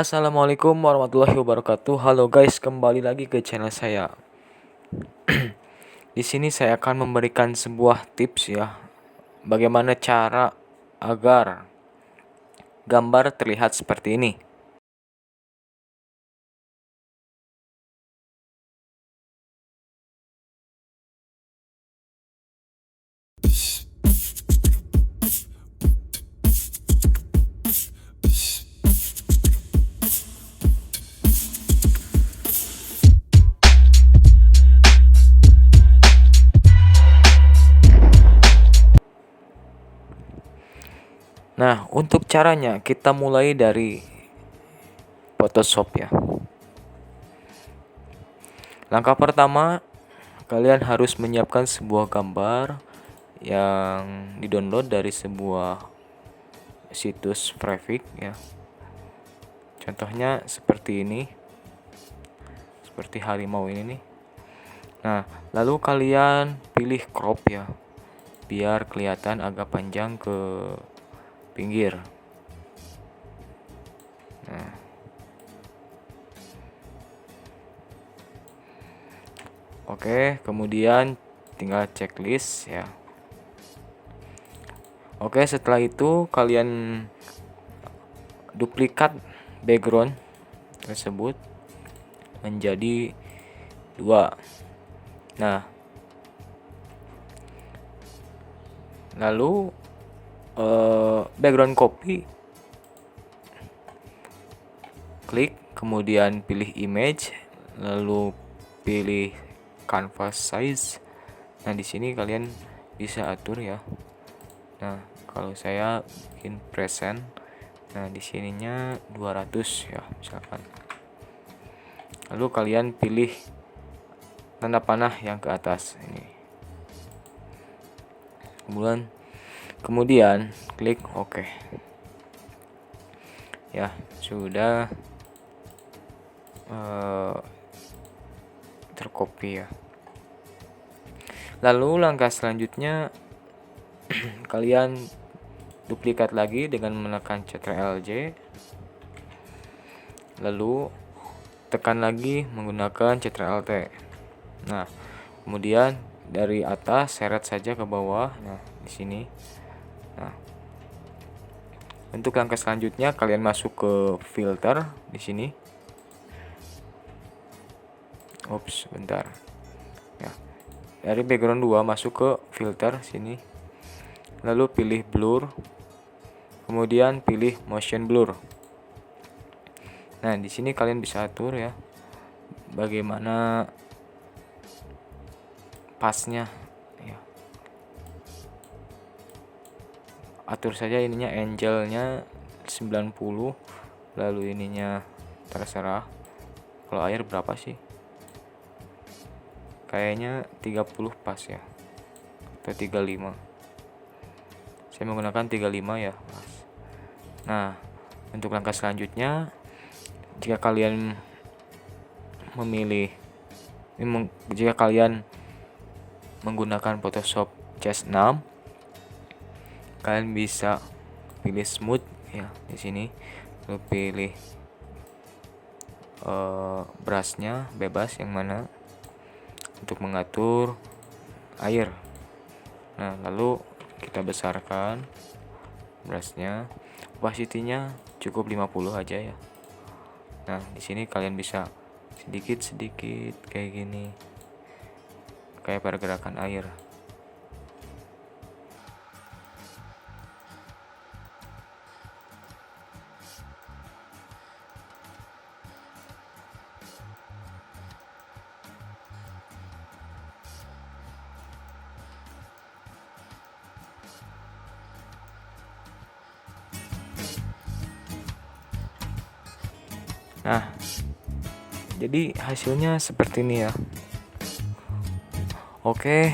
Assalamualaikum warahmatullahi wabarakatuh. Halo guys, kembali lagi ke channel saya. Di sini saya akan memberikan sebuah tips ya, bagaimana cara agar gambar terlihat seperti ini. Nah, untuk caranya kita mulai dari Photoshop ya. Langkah pertama, kalian harus menyiapkan sebuah gambar yang didownload dari sebuah situs Prefik ya. Contohnya seperti ini. Seperti harimau ini nih. Nah, lalu kalian pilih crop ya, biar kelihatan agak panjang ke pinggir. Nah, oke, kemudian tinggal checklist ya. Oke, setelah itu kalian duplikat background tersebut menjadi 2. Nah, lalu background copy, klik, kemudian pilih image, lalu pilih canvas size. Nah, di sini kalian bisa atur ya. Nah, kalau saya bikin present, nah di sininya 200 ya misalkan. Lalu kalian pilih tanda panah yang ke atas ini. Kemudian klik OK. Ya, sudah tercopy ya. Lalu langkah selanjutnya kalian duplikat lagi dengan menekan Ctrl+J. Lalu tekan lagi menggunakan Ctrl+T. Nah, kemudian dari atas seret saja ke bawah. Nah, di sini. Nah, untuk langkah selanjutnya kalian masuk ke filter di sini. Ups, bentar. Ya. Dari background 2 masuk ke filter sini. Lalu pilih blur. Kemudian pilih motion blur. Nah, di sini kalian bisa atur ya bagaimana pasnya ya. Atur saja ininya angle-nya 90, lalu ininya terserah. Kalau air berapa sih? Kayaknya 30 pas ya. Atau 35. Saya menggunakan 35 ya, Mas. Nah, untuk langkah selanjutnya jika kalian menggunakan Photoshop CS6, kalian bisa pilih smooth ya di sini. Lalu pilih brushnya bebas yang mana untuk mengatur air. Nah, lalu kita besarkan brushnya, opacity-nya cukup 50 aja ya. Nah, di sini kalian bisa sedikit-sedikit kayak gini, kayak pergerakan air. Nah, jadi hasilnya seperti ini ya. Oke,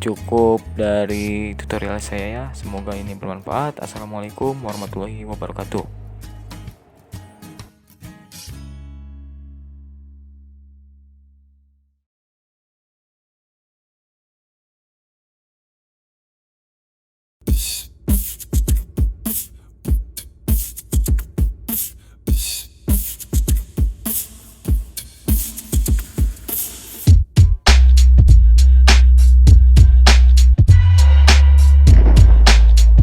cukup dari tutorial saya ya. Semoga ini bermanfaat. Assalamualaikum warahmatullahi wabarakatuh.